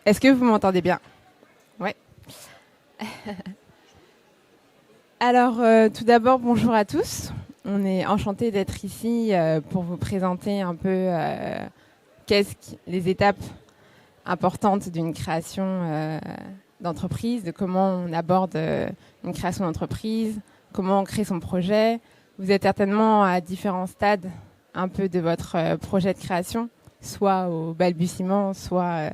Est-ce que vous m'entendez bien? Ouais. Alors, tout d'abord, bonjour à tous. On est enchantés d'être ici pour vous présenter un peu les étapes importantes d'une création d'entreprise, de comment on aborde une création d'entreprise, comment on crée son projet. Vous êtes certainement à différents stades un peu de votre projet de création, soit au balbutiement, soit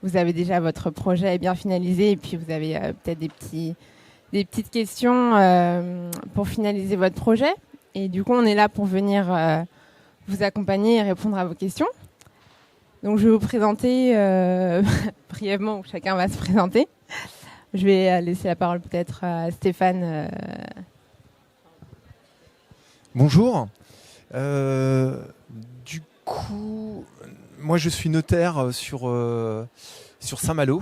vous avez déjà votre projet bien finalisé et puis vous avez peut-être des petites questions pour finaliser votre projet. Et du coup, on est là pour venir vous accompagner et répondre à vos questions. Donc, je vais vous présenter brièvement, où chacun va se présenter. Je vais laisser la parole peut-être à Stéphane. Bonjour. Du coup, moi je suis notaire sur Saint-Malo.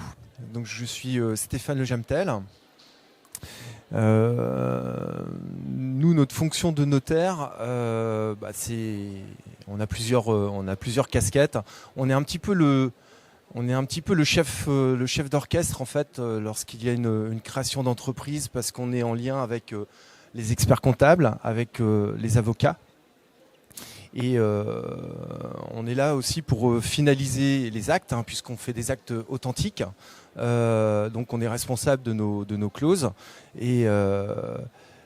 Donc je suis Stéphane Le Jamtel. Nous, notre fonction de notaire, on a plusieurs casquettes. On est un petit peu le chef d'orchestre en fait lorsqu'il y a une création d'entreprise, parce qu'on est en lien avec les experts comptables, avec les avocats. Et on est là aussi pour finaliser les actes, puisqu'on fait des actes authentiques. Donc on est responsable de nos clauses. Et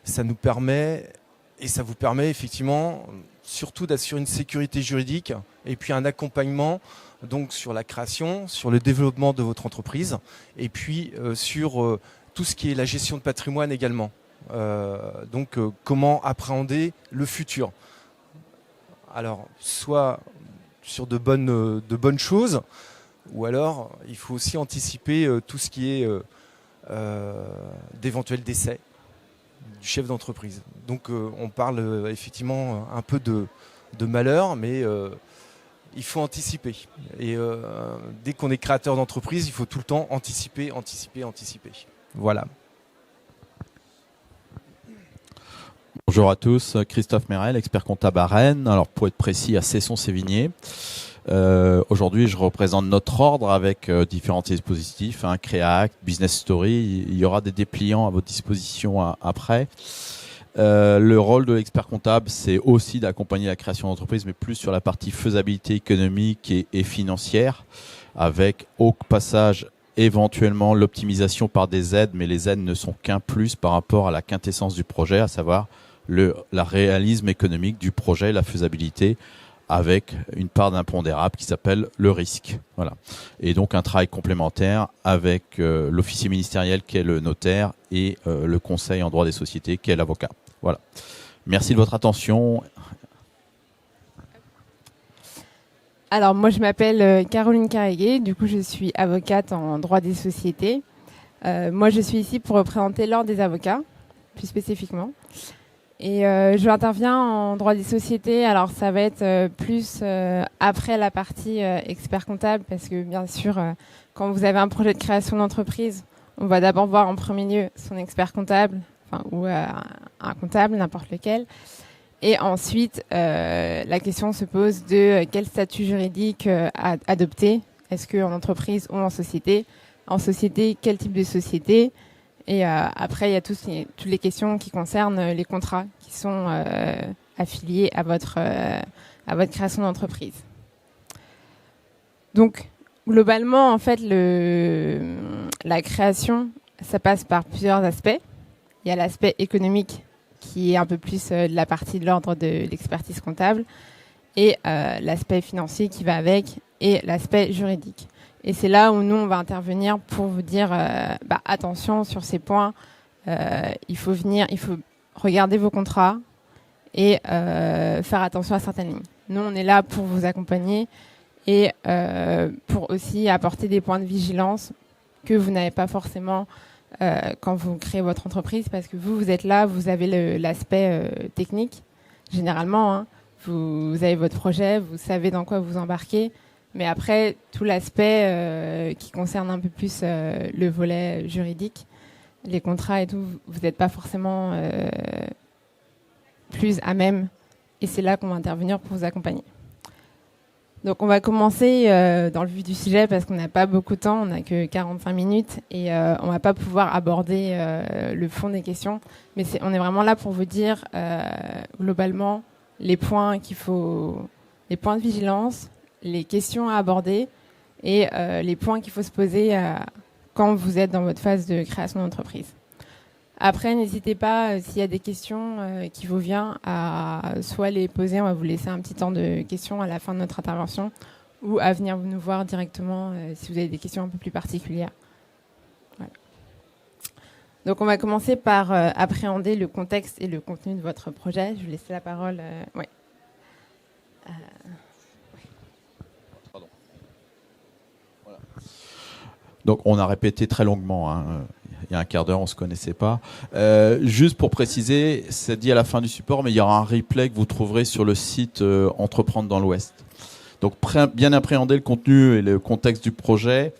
ça nous permet, et ça vous permet effectivement surtout d'assurer une sécurité juridique et puis un accompagnement donc sur la création, sur le développement de votre entreprise, et puis sur tout ce qui est la gestion de patrimoine également. Comment appréhender le futur. Alors, soit sur de bonnes choses, ou alors il faut aussi anticiper tout ce qui est d'éventuels décès du chef d'entreprise. Donc on parle effectivement un peu de malheur, mais il faut anticiper. Et dès qu'on est créateur d'entreprise, il faut tout le temps anticiper. Voilà. Bonjour à tous, Christophe Merel, expert comptable à Rennes. Alors pour être précis, à Cesson-Sévigné. Aujourd'hui, je représente notre ordre avec différents dispositifs, Créact, Business Story. Il y aura des dépliants à votre disposition après. Le rôle de l'expert comptable, c'est aussi d'accompagner la création d'entreprise, mais plus sur la partie faisabilité économique et financière, avec au passage éventuellement l'optimisation par des aides, mais les aides ne sont qu'un plus par rapport à la quintessence du projet, à savoir la réalisme économique du projet, la faisabilité, avec une part d'impondérable qui s'appelle le risque. Voilà. Et donc un travail complémentaire avec l'officier ministériel qui est le notaire et le conseil en droit des sociétés qui est l'avocat. Voilà. Merci de votre attention. Alors moi je m'appelle Caroline Carreguet, du coup je suis avocate en droit des sociétés. Moi je suis ici pour représenter l'ordre des avocats, plus spécifiquement. Et je interviens en droit des sociétés. Alors ça va être plus après la partie expert comptable, parce que bien sûr, quand vous avez un projet de création d'entreprise, on va d'abord voir en premier lieu son expert comptable, ou un comptable, n'importe lequel. Et ensuite, la question se pose de quel statut juridique adopter. Est-ce qu'en entreprise ou en société? En société, quel type de société? Et après, il y a toutes les questions qui concernent les contrats qui sont affiliés à votre création d'entreprise. Donc, globalement, en fait, la création, ça passe par plusieurs aspects. Il y a l'aspect économique qui est un peu plus de la partie de l'ordre de l'expertise comptable, et l'aspect financier qui va avec, et l'aspect juridique. Et c'est là où nous, on va intervenir pour vous dire attention sur ces points. Il faut regarder vos contrats et faire attention à certaines lignes. Nous, on est là pour vous accompagner et pour aussi apporter des points de vigilance que vous n'avez pas forcément quand vous créez votre entreprise, parce que vous êtes là, vous avez l'aspect technique, généralement. Vous avez votre projet, vous savez dans quoi vous embarquez. Mais après, tout l'aspect qui concerne un peu plus le volet juridique, les contrats et tout, vous n'êtes pas forcément plus à même. Et c'est là qu'on va intervenir pour vous accompagner. Donc on va commencer dans le vif du sujet parce qu'on n'a pas beaucoup de temps, on n'a que 45 minutes et on va pas pouvoir aborder le fond des questions. Mais on est vraiment là pour vous dire globalement les points les points de vigilance, les questions à aborder et les points qu'il faut se poser quand vous êtes dans votre phase de création d'entreprise. Après, n'hésitez pas, s'il y a des questions qui vous viennent, à soit les poser, on va vous laisser un petit temps de questions à la fin de notre intervention, ou à venir nous voir directement si vous avez des questions un peu plus particulières. Voilà. Donc, on va commencer par appréhender le contexte et le contenu de votre projet. Je vais vous laisser la parole. Ouais. Pardon. Voilà. Donc, on a répété très longuement, hein. Il y a un quart d'heure, on se connaissait pas. Juste pour préciser, c'est dit à la fin du support, mais il y aura un replay que vous trouverez sur le site Entreprendre dans l'Ouest. Donc, bien appréhender le contenu et le contexte du projet.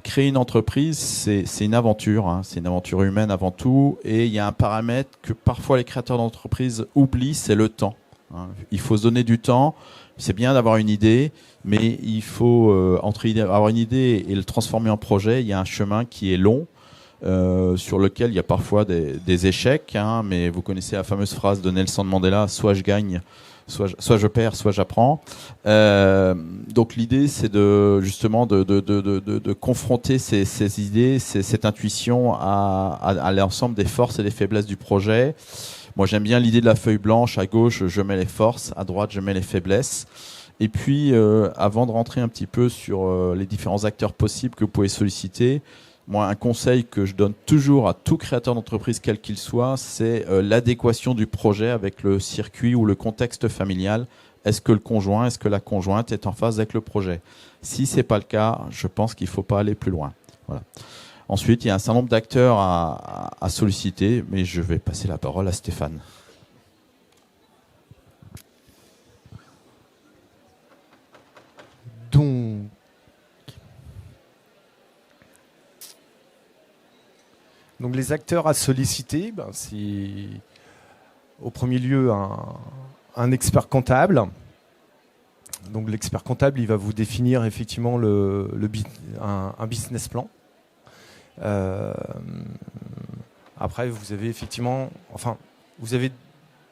Créer une entreprise, c'est une aventure, hein. C'est une aventure humaine avant tout. Et il y a un paramètre que parfois les créateurs d'entreprises oublient, c'est le temps, hein. Il faut se donner du temps. C'est bien d'avoir une idée, mais il faut avoir une idée et le transformer en projet. Il y a un chemin qui est long. Sur lequel il y a parfois des échecs, hein, mais vous connaissez la fameuse phrase de Nelson Mandela, soit je gagne, soit je perds, soit j'apprends. Donc l'idée, c'est justement de confronter ces idées, cette intuition à l'ensemble des forces et des faiblesses du projet. Moi, j'aime bien l'idée de la feuille blanche. À gauche, je mets les forces, à droite, je mets les faiblesses. Et puis, avant de rentrer un petit peu sur les différents acteurs possibles que vous pouvez solliciter, moi, un conseil que je donne toujours à tout créateur d'entreprise, quel qu'il soit, c'est l'adéquation du projet avec le circuit ou le contexte familial. Est-ce que le conjoint, est-ce que la conjointe est en phase avec le projet? Si c'est pas le cas, je pense qu'il faut pas aller plus loin. Voilà. Ensuite, il y a un certain nombre d'acteurs à solliciter, mais je vais passer la parole à Stéphane. Donc les acteurs à solliciter, c'est au premier lieu un expert comptable. Donc l'expert comptable, il va vous définir effectivement un business plan. Après, vous avez vous avez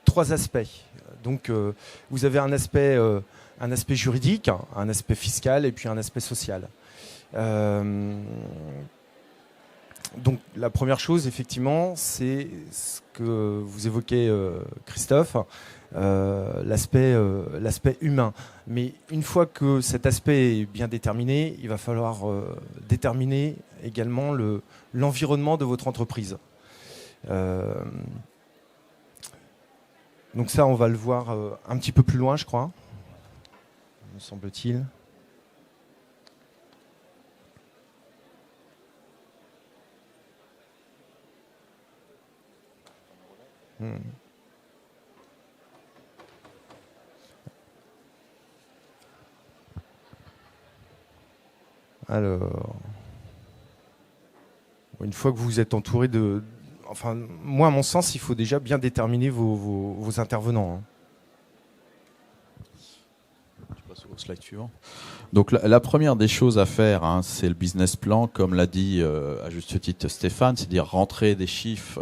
trois aspects. Donc vous avez un aspect juridique, un aspect fiscal et puis un aspect social. Donc la première chose, effectivement, c'est ce que vous évoquez, Christophe, l'aspect humain. Mais une fois que cet aspect est bien déterminé, il va falloir déterminer également l'environnement de votre entreprise. Donc ça, on va le voir un petit peu plus loin, je crois, me semble-t-il. Alors, une fois que vous êtes entouré moi, à mon sens, il faut déjà bien déterminer vos intervenants. Je passe au slide suivant. Donc la première des choses à faire, hein, c'est le business plan, comme l'a dit à juste titre Stéphane, c'est-à-dire rentrer des chiffres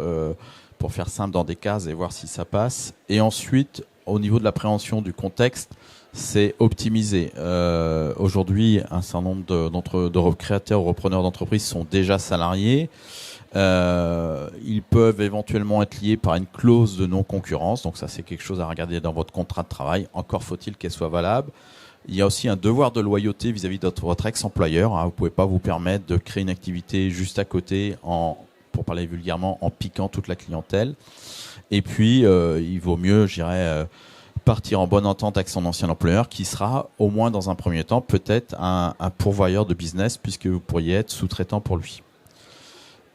pour faire simple dans des cases et voir si ça passe. Et ensuite, au niveau de l'appréhension du contexte, c'est optimiser. Aujourd'hui, un certain nombre de créateurs ou repreneurs d'entreprises sont déjà salariés. Ils peuvent éventuellement être liés par une clause de non-concurrence. Donc ça, c'est quelque chose à regarder dans votre contrat de travail. Encore faut-il qu'elle soit valable. Il y a aussi un devoir de loyauté vis-à-vis de votre ex-employeur. Vous ne pouvez pas vous permettre de créer une activité juste à côté pour parler vulgairement, en piquant toute la clientèle. Et puis, il vaut mieux, je dirais, partir en bonne entente avec son ancien employeur, qui sera, au moins dans un premier temps, peut-être un pourvoyeur de business, puisque vous pourriez être sous-traitant pour lui.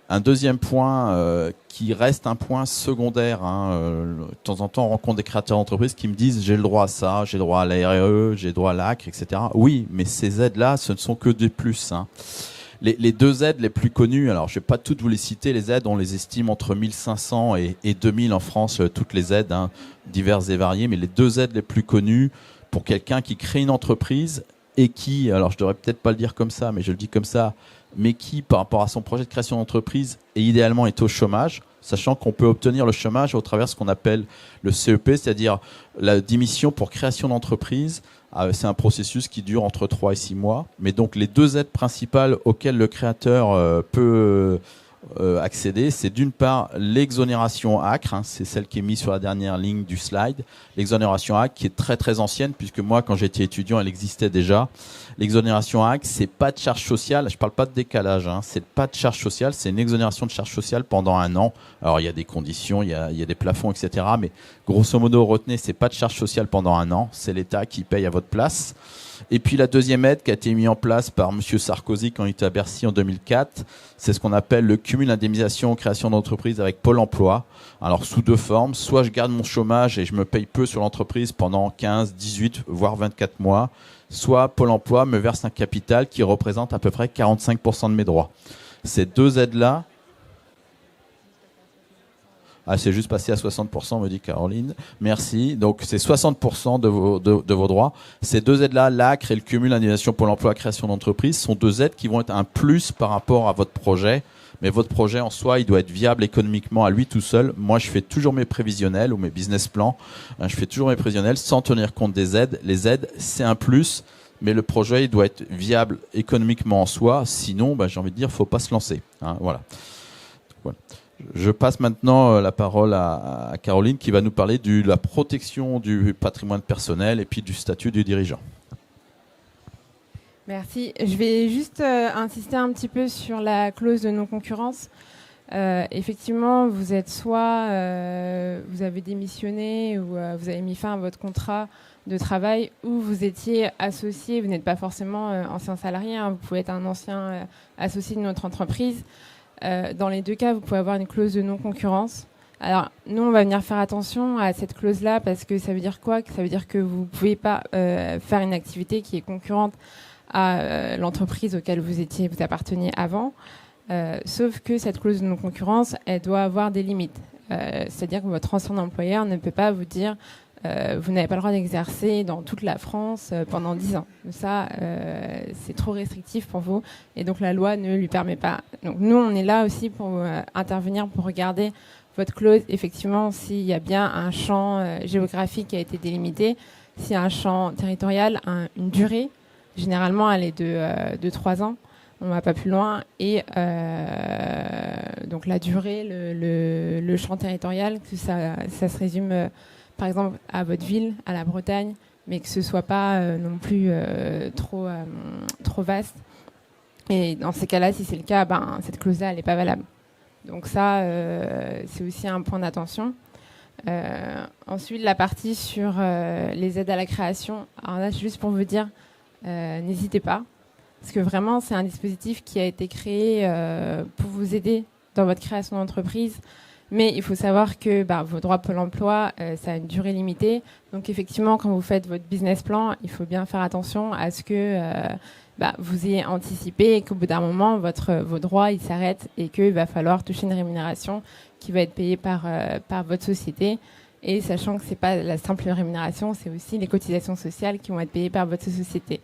Un deuxième point qui reste un point secondaire, de temps en temps, on rencontre des créateurs d'entreprises qui me disent « j'ai le droit à ça, j'ai le droit à la RE, j'ai le droit à l'ACRE, etc. » Oui, mais ces aides-là, ce ne sont que des plus. Les deux aides les plus connues, alors je ne vais pas toutes vous les citer, les aides, on les estime entre 1500 et 2000 en France, toutes les aides, diverses et variées, mais les deux aides les plus connues, pour quelqu'un qui crée une entreprise et qui, alors je devrais peut-être pas le dire comme ça, mais je le dis comme ça, mais qui, par rapport à son projet de création d'entreprise, et idéalement est au chômage, sachant qu'on peut obtenir le chômage au travers de ce qu'on appelle le CEP, c'est-à-dire la démission pour création d'entreprise. C'est un processus qui dure entre 3 et 6 mois. Mais donc les deux aides principales auxquelles le créateur peut accéder, c'est d'une part l'exonération ACRE, c'est celle qui est mise sur la dernière ligne du slide. L'exonération ACRE qui est très très ancienne, puisque moi quand j'étais étudiant elle existait déjà. L'exonération ACRE, c'est pas de charge sociale, je parle pas de décalage, c'est pas de charge sociale, c'est une exonération de charge sociale pendant 1 an. Alors il y a des conditions, il y a des plafonds, etc. Mais grosso modo, retenez, c'est pas de charge sociale pendant 1 an, c'est l'État qui paye à votre place. Et puis la deuxième aide qui a été mise en place par M. Sarkozy quand il était à Bercy en 2004, c'est ce qu'on appelle le cumul d'indemnisation création d'entreprise avec Pôle emploi. Alors sous 2 formes, soit je garde mon chômage et je me paye peu sur l'entreprise pendant 15, 18, voire 24 mois, soit Pôle emploi me verse un capital qui représente à peu près 45% de mes droits. Ces deux aides-là, c'est juste passé à 60%, me dit Caroline. Merci. Donc, c'est 60% de vos droits. Ces deux aides-là, l'ACRE et le cumul indemnisation Pôle emploi création d'entreprise, sont deux aides qui vont être un plus par rapport à votre projet. Mais votre projet en soi, il doit être viable économiquement à lui tout seul. Moi, je fais toujours mes prévisionnels ou mes business plans. Je fais toujours mes prévisionnels sans tenir compte des aides. Les aides, c'est un plus. Mais le projet, il doit être viable économiquement en soi. Sinon, j'ai envie de dire, faut pas se lancer. Voilà. Je passe maintenant la parole à Caroline qui va nous parler de la protection du patrimoine personnel et puis du statut du dirigeant. Merci. Je vais juste insister un petit peu sur la clause de non-concurrence. Effectivement, vous êtes soit vous avez démissionné ou vous avez mis fin à votre contrat de travail ou vous étiez associé, vous n'êtes pas forcément ancien salarié, vous pouvez être un ancien associé de notre entreprise. Dans les deux cas, vous pouvez avoir une clause de non-concurrence. Alors, nous, on va venir faire attention à cette clause-là parce que ça veut dire quoi? Ça veut dire que vous ne pouvez pas faire une activité qui est concurrente à l'entreprise auquel vous apparteniez avant. Sauf que cette clause de non-concurrence, elle doit avoir des limites. C'est-à-dire que votre ancien employeur ne peut pas vous dire vous n'avez pas le droit d'exercer dans toute la France pendant 10 ans. Ça, c'est trop restrictif pour vous et donc la loi ne lui permet pas. Donc nous, on est là aussi pour intervenir, pour regarder votre clause, effectivement, s'il y a bien un champ géographique qui a été délimité, s'il y a un champ territorial, une durée. Généralement, elle est de 3 ans. On ne va pas plus loin. Et donc la durée, le champ territorial, que ça se résume par exemple à votre ville, à la Bretagne, mais que ce ne soit pas non plus trop vaste. Et dans ces cas-là, si c'est le cas, cette clause-là, elle n'est pas valable. Donc ça, c'est aussi un point d'attention. Ensuite, la partie sur les aides à la création. Alors là, juste pour vous dire, n'hésitez pas. Parce que vraiment, c'est un dispositif qui a été créé pour vous aider dans votre création d'entreprise. Mais il faut savoir que vos droits Pôle emploi, ça a une durée limitée. Donc effectivement, quand vous faites votre business plan, il faut bien faire attention à ce que vous ayez anticipé et qu'au bout d'un moment, vos droits ils s'arrêtent et qu'il va falloir toucher une rémunération qui va être payée par votre société. Et sachant que c'est pas la simple rémunération, c'est aussi les cotisations sociales qui vont être payées par votre société.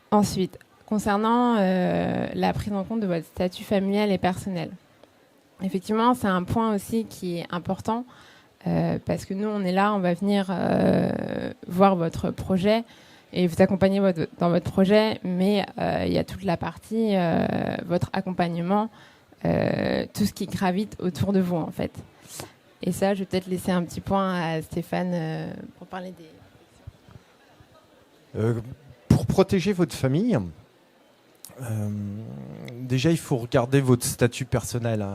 Ensuite, concernant la prise en compte de votre statut familial et personnel. Effectivement, c'est un point aussi qui est important parce que nous, on est là, on va venir voir votre projet et vous accompagner dans votre projet, mais il y a toute la partie, votre accompagnement, tout ce qui gravite autour de vous, en fait. Et ça, je vais peut-être laisser un petit point à Stéphane pour parler des... Pour protéger votre famille, déjà, il faut regarder votre statut personnel,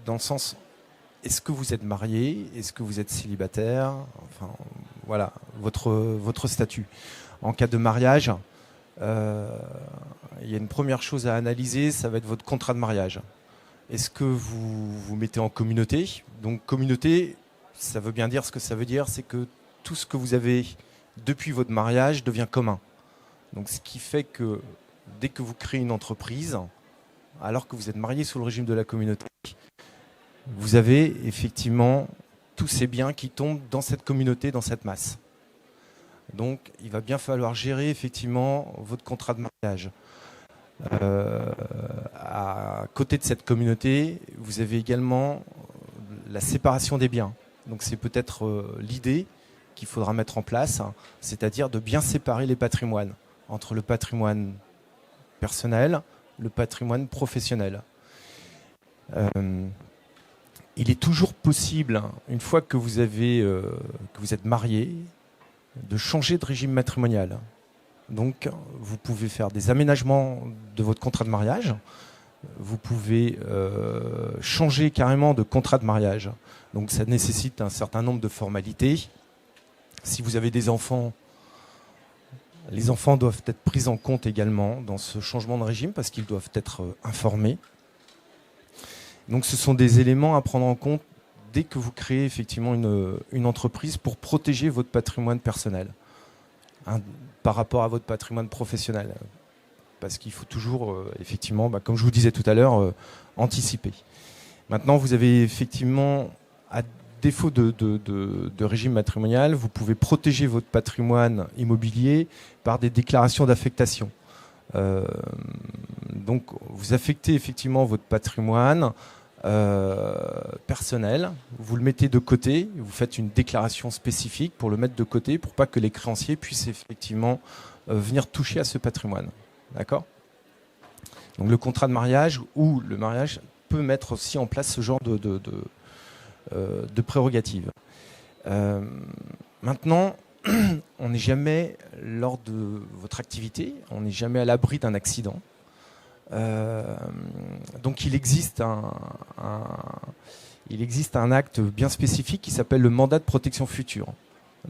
dans le sens, est-ce que vous êtes marié? Est-ce que vous êtes célibataire? Enfin, voilà, votre statut. En cas de mariage, il y a une première chose à analyser, ça va être votre contrat de mariage. Est-ce que vous vous mettez en communauté? Donc, communauté, ça veut bien dire ce que ça veut dire, c'est que tout ce que vous avez depuis votre mariage devient commun. Donc, ce qui fait que dès que vous créez une entreprise, alors que vous êtes marié sous le régime de la communauté, vous avez effectivement tous ces biens qui tombent dans cette communauté, dans cette masse. Donc, il va bien falloir gérer effectivement votre contrat de mariage. À côté de cette communauté, vous avez également la séparation des biens. Donc, c'est peut-être l'idée qu'il faudra mettre en place, hein, c'est-à-dire de bien séparer les patrimoines entre le patrimoine personnel, le patrimoine professionnel. Il est toujours possible, une fois que vous êtes marié, de changer de régime matrimonial. Donc, vous pouvez faire des aménagements de votre contrat de mariage. Vous pouvez changer carrément de contrat de mariage. Donc, ça nécessite un certain nombre de formalités. Si vous avez des enfants, les enfants doivent être pris en compte également dans ce changement de régime parce qu'ils doivent être informés. Donc, ce sont des éléments à prendre en compte dès que vous créez effectivement une entreprise pour protéger votre patrimoine personnel par rapport à votre patrimoine professionnel. Parce qu'il faut toujours, effectivement, comme je vous disais tout à l'heure, anticiper. Maintenant, vous avez effectivement, à défaut de régime matrimonial, vous pouvez protéger votre patrimoine immobilier par des déclarations d'affectation. Donc, vous affectez effectivement votre patrimoine personnel, vous le mettez de côté, vous faites une déclaration spécifique pour le mettre de côté pour pas que les créanciers puissent effectivement venir toucher à ce patrimoine. D'accord ? Donc le contrat de mariage ou le mariage peut mettre aussi en place ce genre de prérogatives. Maintenant, on n'est jamais, lors de votre activité, on n'est jamais à l'abri d'un accident. Donc il existe un acte bien spécifique qui s'appelle le mandat de protection future.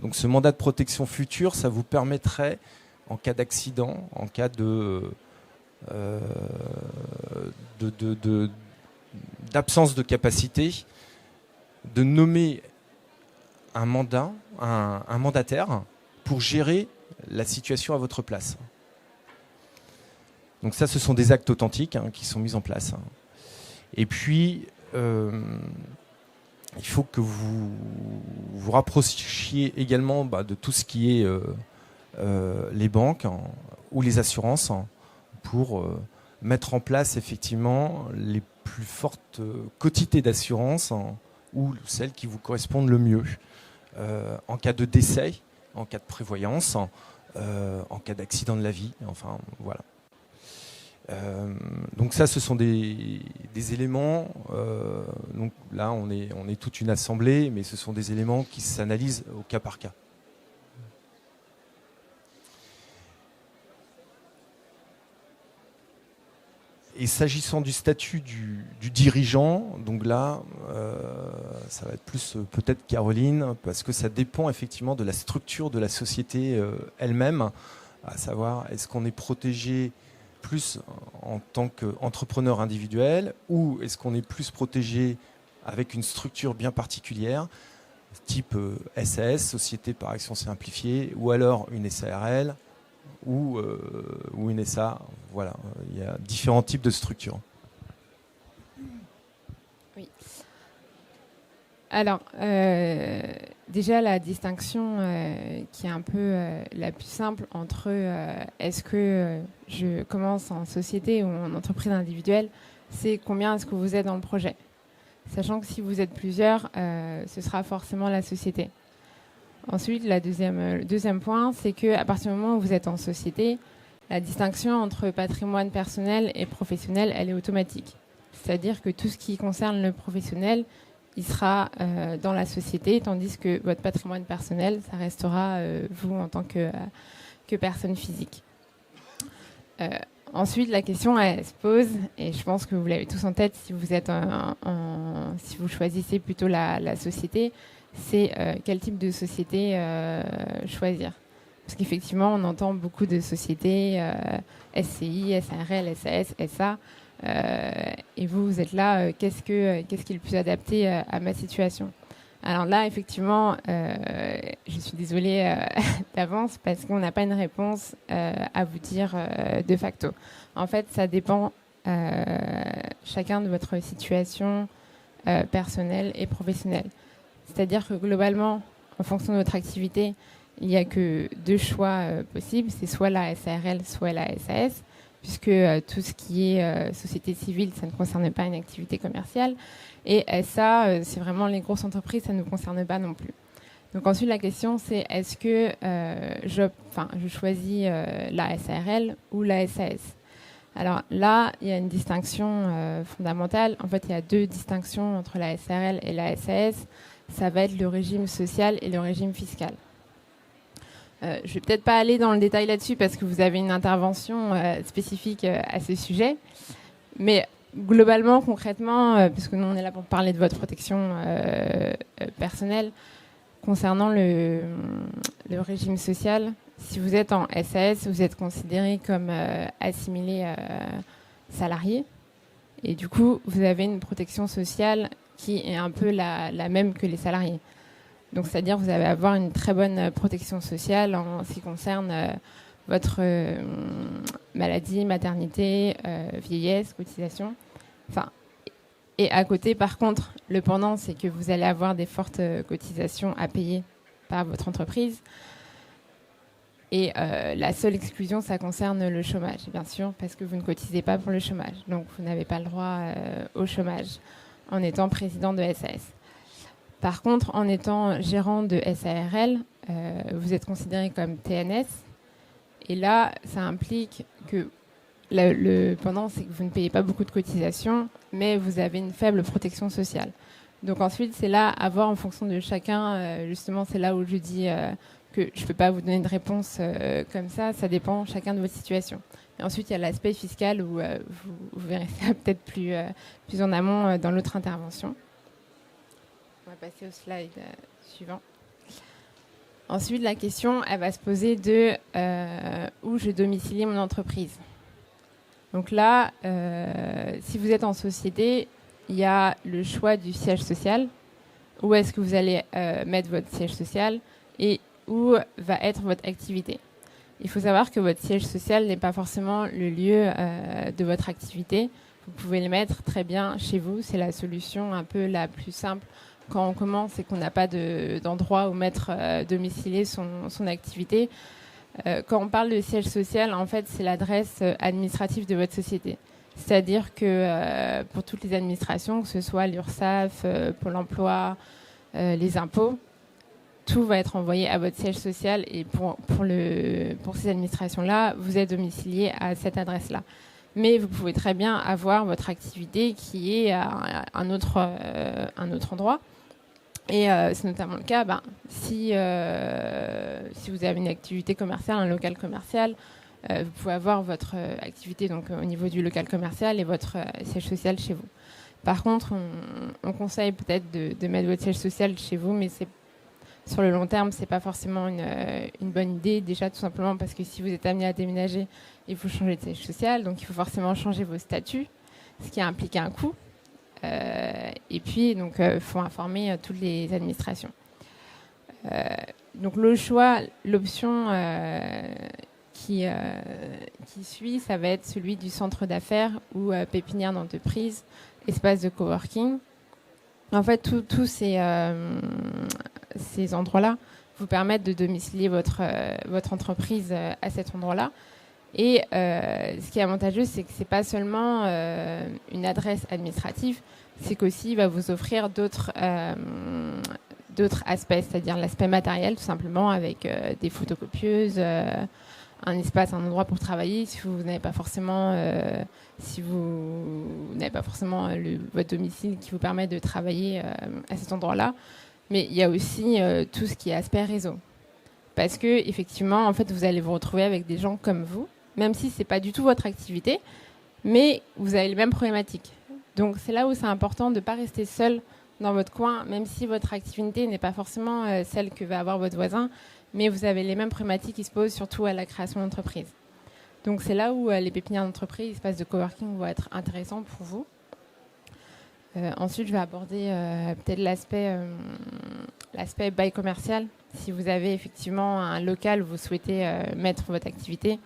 Donc ce mandat de protection future, ça vous permettrait, en cas d'accident, en cas d'absence de capacité, de nommer un mandataire pour gérer la situation à votre place. Donc ça, ce sont des actes authentiques qui sont mis en place. Et puis, il faut que vous vous rapprochiez également de tout ce qui est les banques ou les assurances pour mettre en place effectivement les plus fortes quotités d'assurance ou celles qui vous correspondent le mieux. En cas de décès, en cas de prévoyance, en cas d'accident de la vie, enfin voilà. Donc ça, ce sont des éléments. Donc là, on est toute une assemblée, mais ce sont des éléments qui s'analysent au cas par cas. Et s'agissant du statut du dirigeant, donc là, ça va être plus peut-être Caroline, parce que ça dépend effectivement de la structure de la société elle-même, à savoir est-ce qu'on est protégé plus en tant qu'entrepreneur individuel ou est-ce qu'on est plus protégé avec une structure bien particulière, type SAS, Société par Action Simplifiée, ou alors une SARL ou une SA. Voilà, il y a différents types de structures. Oui. Alors, déjà la distinction qui est un peu la plus simple entre est-ce que je commence en société ou en entreprise individuelle, c'est combien est-ce que vous êtes dans le projet. Sachant que si vous êtes plusieurs, ce sera forcément la société. Ensuite, le deuxième point, c'est qu'à partir du moment où vous êtes en société, la distinction entre patrimoine personnel et professionnel, elle est automatique. C'est-à-dire que tout ce qui concerne le professionnel, il sera dans la société, tandis que votre patrimoine personnel, ça restera vous en tant que personne physique. Ensuite, la question elle se pose, et je pense que vous l'avez tous en tête si vous êtes si vous choisissez plutôt la société, c'est quel type de société choisir. Parce qu'effectivement, on entend beaucoup de sociétés SCI, SARL, SAS, SA. Et vous êtes là, qu'est-ce qui est le plus adapté à ma situation? Alors là, effectivement, je suis désolée d'avance parce qu'on n'a pas une réponse à vous dire de facto. En fait, ça dépend chacun de votre situation personnelle et professionnelle. C'est-à-dire que globalement, en fonction de votre activité, il n'y a que 2 choix possibles. C'est soit la SARL, soit la SAS, puisque tout ce qui est société civile, ça ne concerne pas une activité commerciale. Et SA, c'est vraiment les grosses entreprises, ça ne nous concerne pas non plus. Donc ensuite, la question, c'est est-ce que je choisis la SARL ou la SAS? Alors là, il y a une distinction fondamentale. En fait, il y a 2 distinctions entre la SARL et la SAS. Ça va être le régime social et le régime fiscal. Je vais peut-être pas aller dans le détail là-dessus parce que vous avez une intervention spécifique à ce sujet. Mais globalement, concrètement, puisque nous on est là pour parler de votre protection personnelle, concernant le régime social, si vous êtes en SAS, vous êtes considéré comme assimilé salarié. Et du coup, vous avez une protection sociale qui est un peu la même que les salariés. Donc, c'est-à-dire que vous allez avoir une très bonne protection sociale en ce qui concerne votre maladie, maternité, vieillesse, cotisation. Enfin, et à côté, par contre, le pendant, c'est que vous allez avoir des fortes cotisations à payer par votre entreprise. Et la seule exclusion, ça concerne le chômage, bien sûr, parce que vous ne cotisez pas pour le chômage. Donc, vous n'avez pas le droit au chômage en étant président de SAS. Par contre, en étant gérant de SARL, vous êtes considéré comme TNS. Et là, ça implique que le pendant, c'est que vous ne payez pas beaucoup de cotisations, mais vous avez une faible protection sociale. Donc ensuite, c'est là à voir en fonction de chacun. Justement, c'est là où je dis que je ne peux pas vous donner de réponse comme ça. Ça dépend chacun de votre situation. Et ensuite, il y a l'aspect fiscal où vous verrez ça peut-être plus en amont dans l'autre intervention. On va passer au slide suivant. Ensuite, la question, elle va se poser de où je domicilie mon entreprise. Donc là, si vous êtes en société, il y a le choix du siège social. Où est-ce que vous allez mettre votre siège social et où va être votre activité. Il faut savoir que votre siège social n'est pas forcément le lieu de votre activité. Vous pouvez le mettre très bien chez vous. C'est la solution un peu la plus simple quand on commence et qu'on n'a pas d'endroit où mettre domicilier son activité. Quand on parle de siège social, en fait, c'est l'adresse administrative de votre société. C'est-à-dire que pour toutes les administrations, que ce soit l'URSSAF, Pôle emploi, les impôts, tout va être envoyé à votre siège social. Et pour ces administrations-là, vous êtes domicilié à cette adresse-là. Mais vous pouvez très bien avoir votre activité qui est à un autre endroit. Et c'est notamment le cas, si vous avez une activité commerciale, un local commercial, vous pouvez avoir votre activité donc, au niveau du local commercial et votre siège social chez vous. Par contre, on conseille peut-être de mettre votre siège social chez vous, mais sur le long terme, ce n'est pas forcément une bonne idée. Déjà, tout simplement parce que si vous êtes amené à déménager, il faut changer de siège social, donc il faut forcément changer vos statuts, ce qui implique un coût. Et puis, donc, faut informer toutes les administrations. Donc, l'option qui suit, ça va être celui du centre d'affaires ou pépinière d'entreprise, espace de coworking. En fait, tous ces endroits-là vous permettent de domicilier votre entreprise à cet endroit-là. Et ce qui est avantageux, c'est que ce n'est pas seulement une adresse administrative, c'est qu'aussi il va vous offrir d'autres aspects, c'est-à-dire l'aspect matériel, tout simplement, avec des photocopieuses, un espace, un endroit pour travailler. Si vous n'avez pas forcément, votre domicile qui vous permet de travailler à cet endroit-là. Mais il y a aussi tout ce qui est aspect réseau. Parce que effectivement, en fait, vous allez vous retrouver avec des gens comme vous, même si c'est pas du tout votre activité, mais vous avez les mêmes problématiques. Donc c'est là où c'est important de ne pas rester seul dans votre coin, même si votre activité n'est pas forcément celle que va avoir votre voisin, mais vous avez les mêmes problématiques qui se posent surtout à la création d'entreprise. Donc c'est là où les pépinières d'entreprise, les espaces de coworking vont être intéressants pour vous. Ensuite, je vais aborder peut-être l'aspect bail commercial. Si vous avez effectivement un local où vous souhaitez mettre votre activité,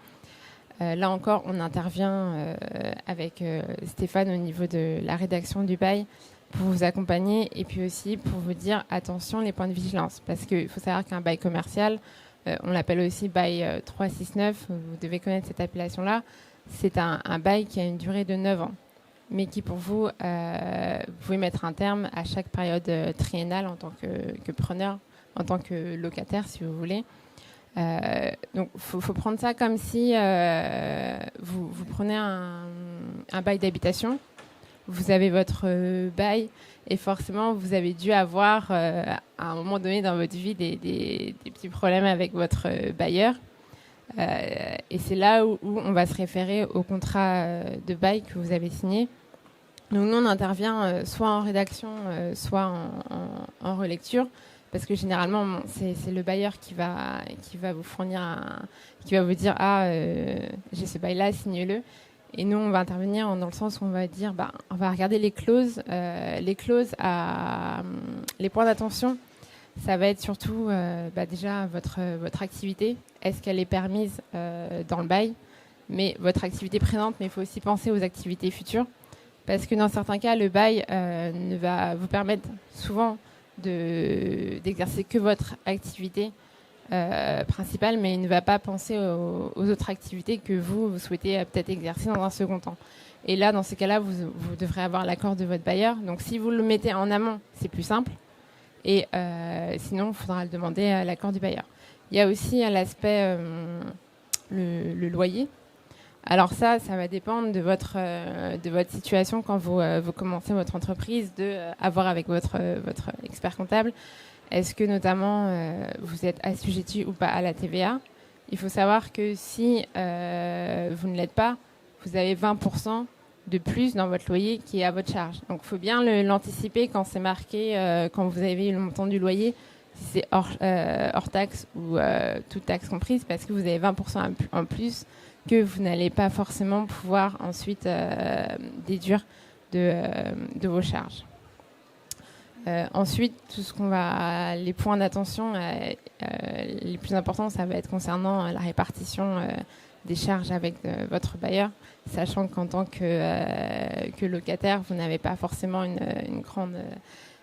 là encore, on intervient avec Stéphane au niveau de la rédaction du bail pour vous accompagner et puis aussi pour vous dire attention les points de vigilance. Parce qu'il faut savoir qu'un bail commercial, on l'appelle aussi bail 369, vous devez connaître cette appellation-là, c'est un bail qui a une durée de 9 ans, mais qui pour vous, vous pouvez mettre un terme à chaque période triennale en tant que preneur, en tant que locataire si vous voulez. Donc faut prendre ça comme si vous prenez un bail d'habitation. Vous avez votre bail et forcément vous avez dû avoir à un moment donné dans votre vie des petits problèmes avec votre bailleur. Et c'est là où on va se référer au contrat de bail que vous avez signé. Donc nous on intervient soit en rédaction, soit en relecture, parce que généralement c'est le bailleur qui va vous fournir qui va vous dire j'ai ce bail là, signe-le. Et nous, on va intervenir dans le sens où on va dire, on va regarder les clauses. Les points d'attention, ça va être surtout déjà votre activité. Est-ce qu'elle est permise dans le bail? Mais votre activité présente, mais il faut aussi penser aux activités futures. Parce que dans certains cas, le bail ne va vous permettre souvent d'exercer que votre activité principal, mais il ne va pas penser aux autres activités que vous souhaitez peut-être exercer dans un second temps. Et là, dans ces cas-là, vous devrez avoir l'accord de votre bailleur. Donc, si vous le mettez en amont, c'est plus simple. Et sinon, il faudra le demander à l'accord du bailleur. Il y a aussi l'aspect le loyer. Alors ça va dépendre de votre situation quand vous commencez votre entreprise, avoir avec votre expert comptable. Est-ce que notamment vous êtes assujetti ou pas à la TVA? Il faut savoir que si vous ne l'êtes pas, vous avez 20% de plus dans votre loyer qui est à votre charge. Donc il faut bien l'anticiper quand c'est marqué, quand vous avez le montant du loyer, si c'est hors taxe ou toute taxe comprise, parce que vous avez 20% en plus que vous n'allez pas forcément pouvoir ensuite déduire de vos charges. Ensuite, les points d'attention les plus importants, ça va être concernant la répartition des charges avec votre bailleur, sachant qu'en tant que locataire, vous n'avez pas forcément une grande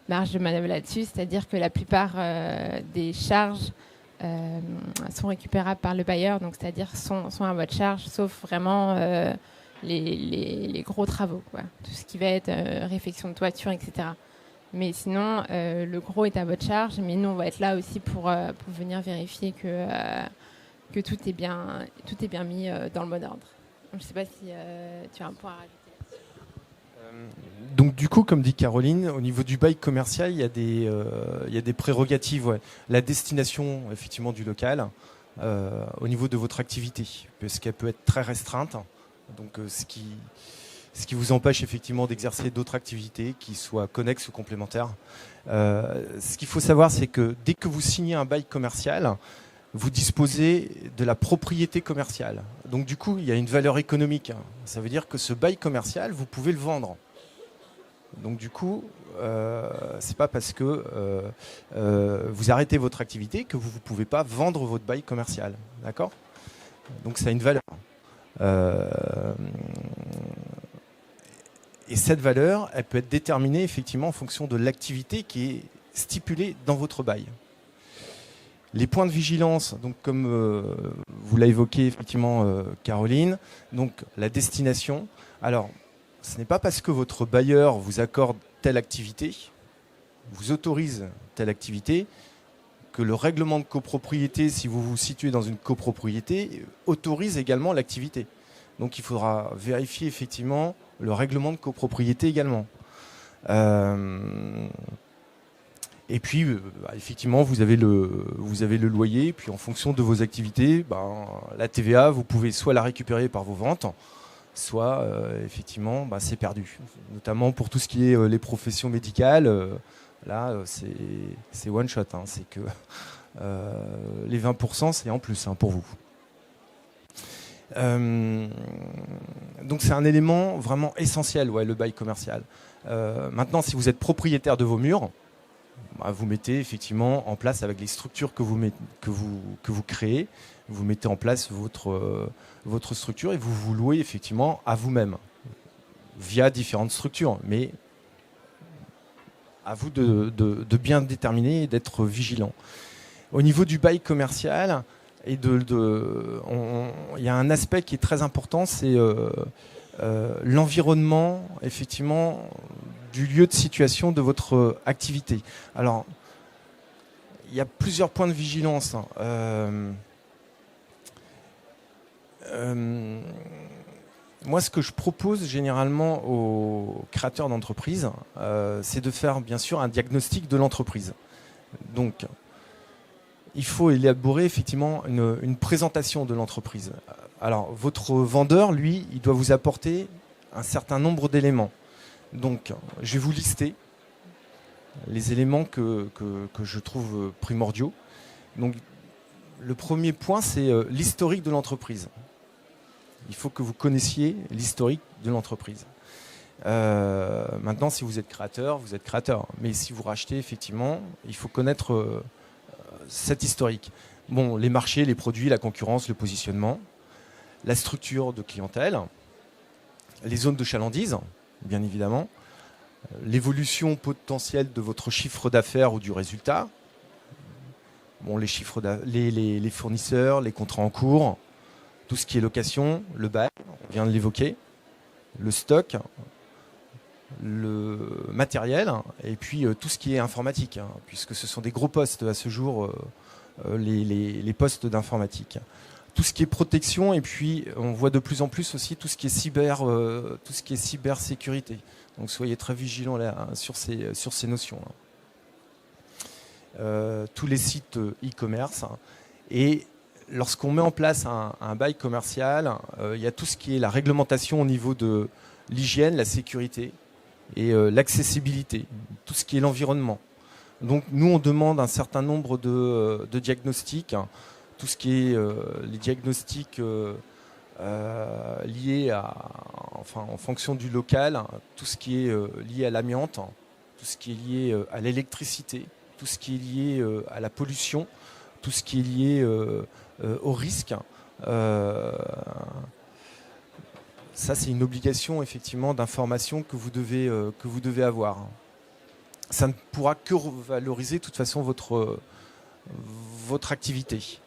marge de manœuvre là-dessus, c'est-à-dire que la plupart des charges sont récupérables par le bailleur, donc c'est-à-dire sont à votre charge, sauf vraiment les gros travaux, quoi. Tout ce qui va être réfection de toiture, etc. Mais sinon, le gros est à votre charge, mais nous, on va être là aussi pour venir vérifier que tout est bien mis dans le bon ordre. Je ne sais pas si tu as un point à rajouter là-dessus. Donc du coup, comme dit Caroline, au niveau du bail commercial, il y a des prérogatives. Ouais. La destination, effectivement, du local, au niveau de votre activité, parce qu'elle peut être très restreinte. Donc ce qui vous empêche effectivement d'exercer d'autres activités qui soient connexes ou complémentaires. Ce qu'il faut savoir, c'est que dès que vous signez un bail commercial, vous disposez de la propriété commerciale. Donc du coup, il y a une valeur économique. Ça veut dire que ce bail commercial, vous pouvez le vendre. Donc du coup, c'est pas parce que vous arrêtez votre activité que vous ne pouvez pas vendre votre bail commercial. D'accord ? Donc ça a une valeur. Et cette valeur, elle peut être déterminée effectivement en fonction de l'activité qui est stipulée dans votre bail. Les points de vigilance, donc comme vous l'a évoqué effectivement Caroline, donc la destination. Alors, ce n'est pas parce que votre bailleur vous accorde telle activité, vous autorise telle activité, que le règlement de copropriété, si vous vous situez dans une copropriété, autorise également l'activité. Donc il faudra vérifier effectivement le règlement de copropriété également. Et puis, effectivement, vous avez le loyer. Puis en fonction de vos activités, la TVA, vous pouvez soit la récupérer par vos ventes, soit effectivement, c'est perdu. Notamment pour tout ce qui est les professions médicales. Là, c'est one shot. C'est que les 20%, c'est en plus pour vous. Donc c'est un élément vraiment essentiel, le bail commercial. Maintenant, si vous êtes propriétaire de vos murs, vous mettez effectivement en place avec les structures que vous créez, vous mettez en place votre structure et vous louez effectivement à vous-même via différentes structures. Mais à vous de bien déterminer et d'être vigilant. Au niveau du bail commercial, il y a un aspect qui est très important, c'est l'environnement, effectivement, du lieu de situation de votre activité. Alors, il y a plusieurs points de vigilance. Moi, ce que je propose généralement aux créateurs d'entreprises, c'est de faire bien sûr un diagnostic de l'entreprise. Donc, il faut élaborer effectivement une présentation de l'entreprise. Alors, votre vendeur, lui, il doit vous apporter un certain nombre d'éléments. Donc, je vais vous lister les éléments que je trouve primordiaux. Donc, le premier point, c'est l'historique de l'entreprise. Il faut que vous connaissiez l'historique de l'entreprise. Maintenant, si vous êtes créateur, vous êtes créateur. Mais si vous rachetez, effectivement, il faut connaître cet historique. Bon, les marchés, les produits, la concurrence, le positionnement, la structure de clientèle, les zones de chalandise, bien évidemment, l'évolution potentielle de votre chiffre d'affaires ou du résultat, bon, les fournisseurs, les contrats en cours, tout ce qui est location, le bail, on vient de l'évoquer, le stock, le matériel, et puis tout ce qui est informatique, hein, puisque ce sont des gros postes à ce jour, les postes d'informatique. Tout ce qui est protection, et puis on voit de plus en plus aussi tout ce qui est cybersécurité. Donc soyez très vigilants là, hein, sur ces notions. Hein. Tous les sites e-commerce. Hein, et lorsqu'on met en place un bail commercial, il y a tout ce qui est la réglementation au niveau de l'hygiène, la sécurité et l'accessibilité, tout ce qui est l'environnement. Donc nous, on demande un certain nombre de diagnostics, hein, tout ce qui est les diagnostics liés en fonction du local, hein, tout ce qui est lié à l'amiante, hein, tout ce qui est lié à l'électricité, tout ce qui est lié à la pollution, tout ce qui est lié au risque. Ça, c'est une obligation effectivement d'information que vous devez avoir. Ça ne pourra que revaloriser de toute façon votre activité.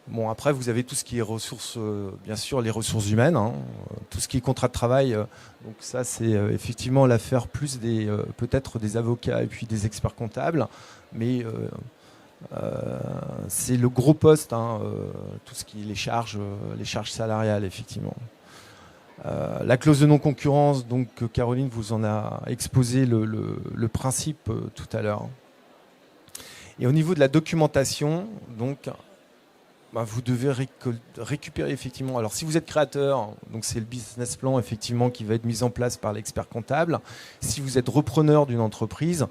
Bon, après, vous avez tout ce qui est ressources, bien sûr, les ressources humaines, hein, tout ce qui est contrat de travail. Donc ça, c'est effectivement l'affaire plus peut-être des avocats et puis des experts comptables. Mais c'est le gros poste, hein, tout ce qui est les charges salariales, effectivement. La clause de non-concurrence, donc Caroline vous en a exposé le principe tout à l'heure. Et au niveau de la documentation, donc, vous devez récupérer effectivement. Alors, si vous êtes créateur, donc c'est le business plan effectivement qui va être mis en place par l'expert comptable. Si vous êtes repreneur d'une entreprise,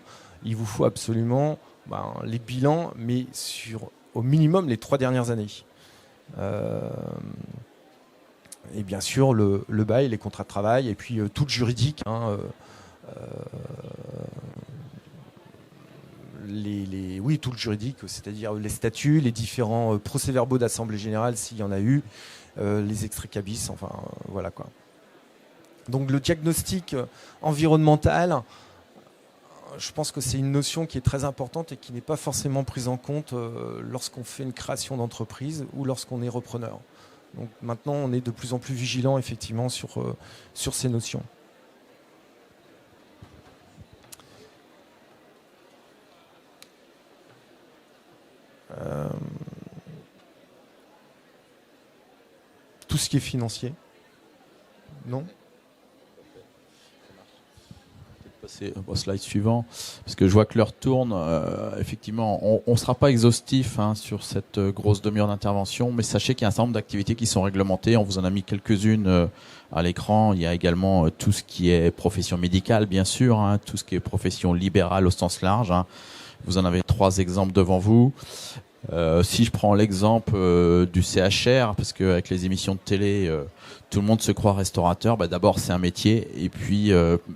il vous faut absolument les bilans, mais sur au minimum les 3 dernières années. Et bien sûr le bail, les contrats de travail, et puis tout le juridique. Hein, tout le juridique, c'est-à-dire les statuts, les différents procès-verbaux d'assemblée générale s'il y en a eu, les extraits cabis, enfin voilà quoi. Donc le diagnostic environnemental, je pense que c'est une notion qui est très importante et qui n'est pas forcément prise en compte lorsqu'on fait une création d'entreprise ou lorsqu'on est repreneur. Donc maintenant, on est de plus en plus vigilant effectivement sur ces notions. Tout ce qui est financier, non ? Passer au slide suivant, parce que je vois que l'heure tourne. Effectivement, on ne sera pas exhaustif sur cette grosse demi-heure d'intervention, mais sachez qu'il y a un certain nombre d'activités qui sont réglementées. On vous en a mis quelques-unes à l'écran. Il y a également tout ce qui est profession médicale, bien sûr, tout ce qui est profession libérale au sens large. Vous en avez 3 exemples devant vous. Si je prends l'exemple du CHR, parce qu'avec les émissions de télé, tout le monde se croit restaurateur. D'abord, c'est un métier. Et puis,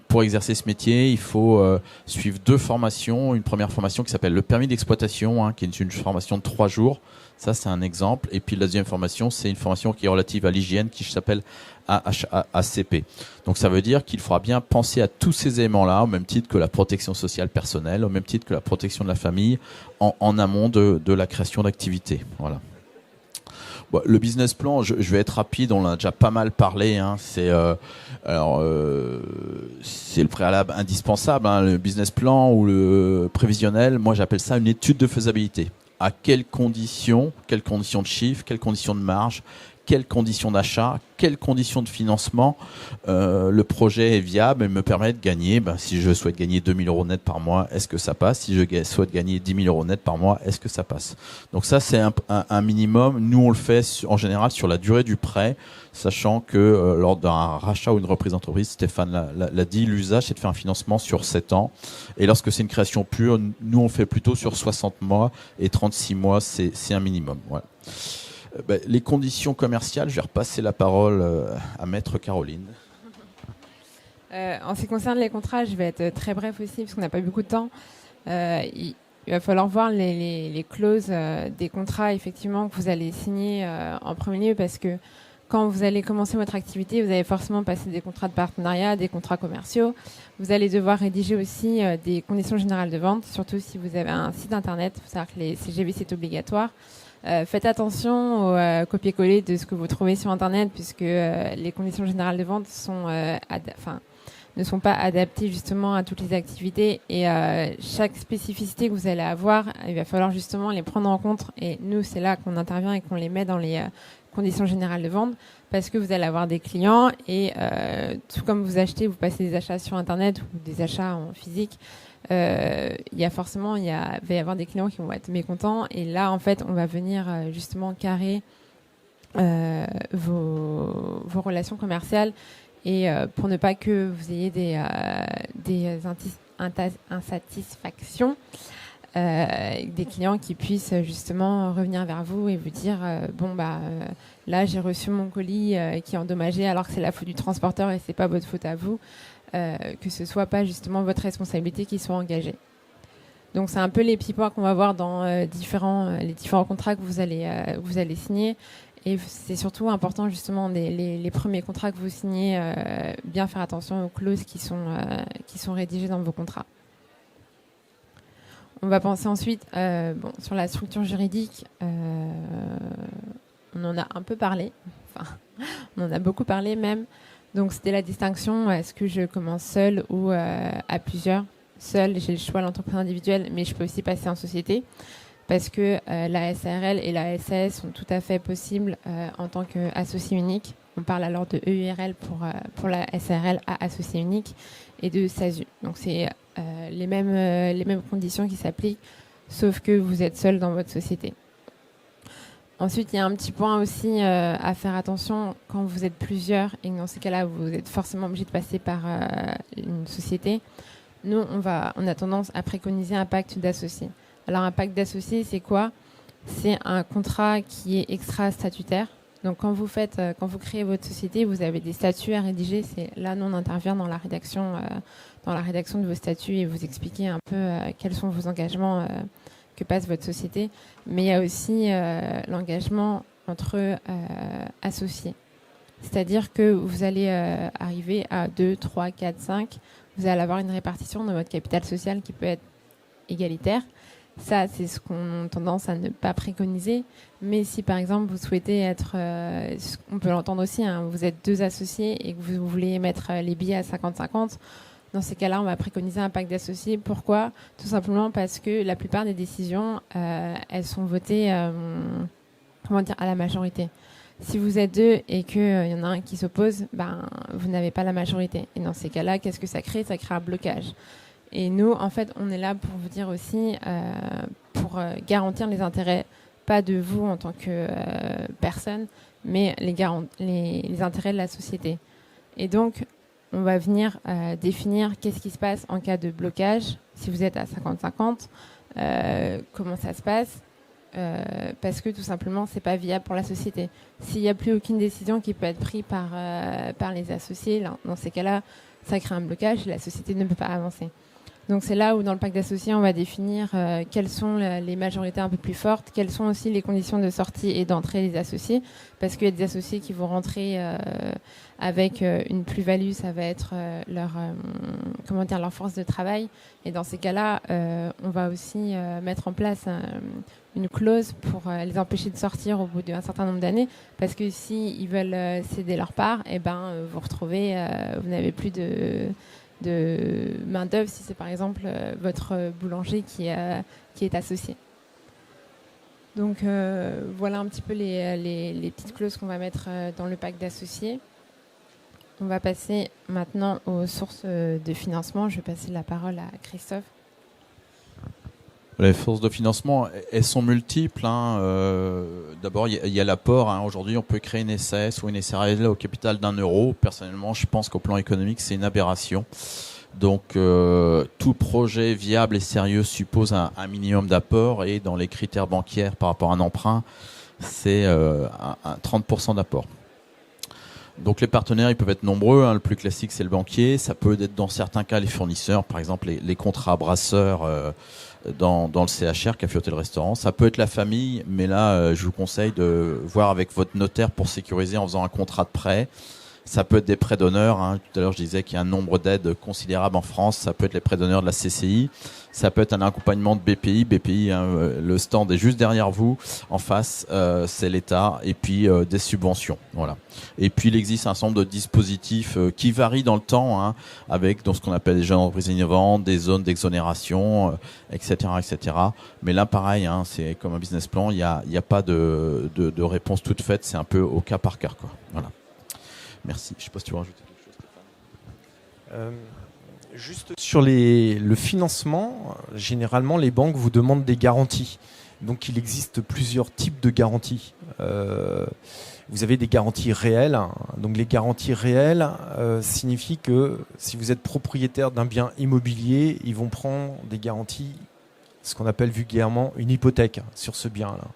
pour exercer ce métier, il faut suivre 2 formations. Une première formation qui s'appelle le permis d'exploitation, qui est une formation de 3 jours. Ça, c'est un exemple. Et puis la deuxième formation, c'est une formation qui est relative à l'hygiène, qui s'appelle ACP. Donc ça veut dire qu'il faudra bien penser à tous ces éléments-là, au même titre que la protection sociale personnelle, au même titre que la protection de la famille, en amont de la création d'activités. Voilà. Bon, le business plan, je vais être rapide, on en a déjà pas mal parlé. Hein. C'est le préalable indispensable. Hein. Le business plan ou le prévisionnel, moi j'appelle ça une étude de faisabilité. À quelles conditions de chiffre, quelles conditions de marge, quelles conditions d'achat, quelles conditions de financement le projet est viable et me permet de gagner. Si je souhaite gagner 2 000 euros net par mois, est-ce que ça passe? Si je souhaite gagner 10 000 euros net par mois, est-ce que ça passe? Donc ça, c'est un minimum. Nous, on le fait en général sur la durée du prêt, sachant que lors d'un rachat ou une reprise d'entreprise, Stéphane l'a dit, l'usage, c'est de faire un financement sur 7 ans. Et lorsque c'est une création pure, nous, on fait plutôt sur 60 mois et 36 mois, c'est un minimum. Voilà. Les conditions commerciales, je vais repasser la parole à Maître Caroline. En ce qui concerne les contrats, je vais être très bref aussi parce qu'on n'a pas eu beaucoup de temps. Il va falloir voir les clauses des contrats effectivement que vous allez signer en premier lieu, parce que quand vous allez commencer votre activité, vous allez forcément passer des contrats de partenariat, des contrats commerciaux. Vous allez devoir rédiger aussi des conditions générales de vente, surtout si vous avez un site internet. Il faut savoir que les CGV, c'est obligatoire. Faites attention au copier-coller de ce que vous trouvez sur Internet, puisque les conditions générales de vente ne sont pas adaptées justement à toutes les activités, et chaque spécificité que vous allez avoir, il va falloir justement les prendre en compte, et nous, c'est là qu'on intervient et qu'on les met dans les conditions générales de vente, parce que vous allez avoir des clients et tout comme vous achetez, vous passez des achats sur Internet ou des achats en physique, il va y avoir des clients qui vont être mécontents, et là en fait on va venir justement carrer vos relations commerciales, et pour ne pas que vous ayez des insatisfactions, des clients qui puissent justement revenir vers vous et vous dire là j'ai reçu mon colis qui est endommagé alors que c'est la faute du transporteur et c'est pas votre faute à vous. Que ce soit pas justement votre responsabilité qui soit engagée. Donc c'est un peu les petits points qu'on va voir dans les différents contrats que vous allez signer, et c'est surtout important justement les premiers contrats que vous signez, bien faire attention aux clauses qui sont rédigées dans vos contrats. On va penser ensuite sur la structure juridique. On en a un peu parlé, on en a beaucoup parlé même. Donc c'était la distinction, est-ce que je commence seul ou à plusieurs? Seul, j'ai le choix de l'entreprise individuelle, mais je peux aussi passer en société, parce que la SARL et la SAS sont tout à fait possibles en tant qu'associé unique. On parle alors de EURL pour la SARL à associé unique, et de SASU. Donc c'est les mêmes conditions qui s'appliquent, sauf que vous êtes seul dans votre société. Ensuite, il y a un petit point aussi à faire attention quand vous êtes plusieurs, et dans ces cas-là, vous êtes forcément obligé de passer par une société. Nous, on a tendance à préconiser un pacte d'associés. Alors, un pacte d'associés, c'est quoi? C'est un contrat qui est extra-statutaire. Donc, quand vous créez votre société, vous avez des statuts à rédiger. Là, nous, on intervient dans la rédaction de vos statuts et vous expliquer un peu quels sont vos engagements que passe votre société. Mais il y a aussi l'engagement entre associés. C'est-à-dire que vous allez arriver à 2, 3, 4, 5. Vous allez avoir une répartition de votre capital social qui peut être égalitaire. Ça, c'est ce qu'on a tendance à ne pas préconiser. Mais si, par exemple, vous souhaitez être... on peut l'entendre aussi, hein, vous êtes 2 associés et que vous voulez mettre les billets à 50-50, dans ces cas-là, on va préconiser un pacte d'associés. Pourquoi? Tout simplement parce que la plupart des décisions, elles sont votées à la majorité. Si vous êtes 2 et qu'il y en a un qui s'oppose, vous n'avez pas la majorité. Et dans ces cas-là, qu'est-ce que ça crée? Ça crée un blocage. Et nous, en fait, on est là pour vous dire aussi, pour garantir les intérêts, pas de vous en tant que personne, mais les intérêts de la société. Et donc, on va venir définir qu'est-ce qui se passe en cas de blocage, si vous êtes à 50-50, comment ça se passe, parce que tout simplement, c'est pas viable pour la société. S'il n'y a plus aucune décision qui peut être prise par les associés, là, dans ces cas-là, ça crée un blocage et la société ne peut pas avancer. Donc c'est là où dans le pacte d'associés, on va définir quelles sont les majorités un peu plus fortes, quelles sont aussi les conditions de sortie et d'entrée des associés, parce qu'il y a des associés qui vont rentrer avec une plus-value, ça va être leur force de travail. Et dans ces cas-là, on va aussi mettre en place une clause pour les empêcher de sortir au bout d'un certain nombre d'années, parce que si ils veulent céder leur part, vous retrouvez, vous n'avez plus de main d'œuvre si c'est par exemple votre boulanger qui est associé. Donc voilà un petit peu les petites clauses qu'on va mettre dans le pacte d'associés. On va passer maintenant aux sources de financement. Je vais passer la parole à Christophe. Les sources de financement, elles sont multiples. D'abord, il y a l'apport. Aujourd'hui, on peut créer une SAS ou une SARL au capital d'€1. Personnellement, je pense qu'au plan économique, c'est une aberration. Donc, tout projet viable et sérieux suppose un minimum d'apport. Et dans les critères bancaires par rapport à un emprunt, c'est un 30% d'apport. Donc les partenaires, ils peuvent être nombreux. Le plus classique, c'est le banquier. Ça peut être dans certains cas les fournisseurs, par exemple les contrats brasseurs dans le CHR, café hôtel restaurant. Ça peut être la famille, mais là, je vous conseille de voir avec votre notaire pour sécuriser en faisant un contrat de prêt. Ça peut être des prêts d'honneur. Tout à l'heure, je disais qu'il y a un nombre d'aides considérable en France. Ça peut être les prêts d'honneur de la CCI. Ça peut être un accompagnement de BPI. BPI, le stand est juste derrière vous. En face, c'est l'État. Et puis, des subventions. Voilà. Et puis, il existe un certain nombre de dispositifs qui varient dans le temps, avec dans ce qu'on appelle des jeunes entreprises innovantes, des zones d'exonération, etc., etc. Mais là, pareil, c'est comme un business plan. Il y a pas de réponse toute faite. C'est un peu au cas par cas, quoi. Voilà. Merci. Je ne sais pas si tu veux rajouter quelque chose, Stéphane. Juste sur le financement, généralement, les banques vous demandent des garanties. Donc, il existe plusieurs types de garanties. Vous avez des garanties réelles. Donc, les garanties réelles signifient que si vous êtes propriétaire d'un bien immobilier, ils vont prendre des garanties, ce qu'on appelle vulgairement une hypothèque sur ce bien-là.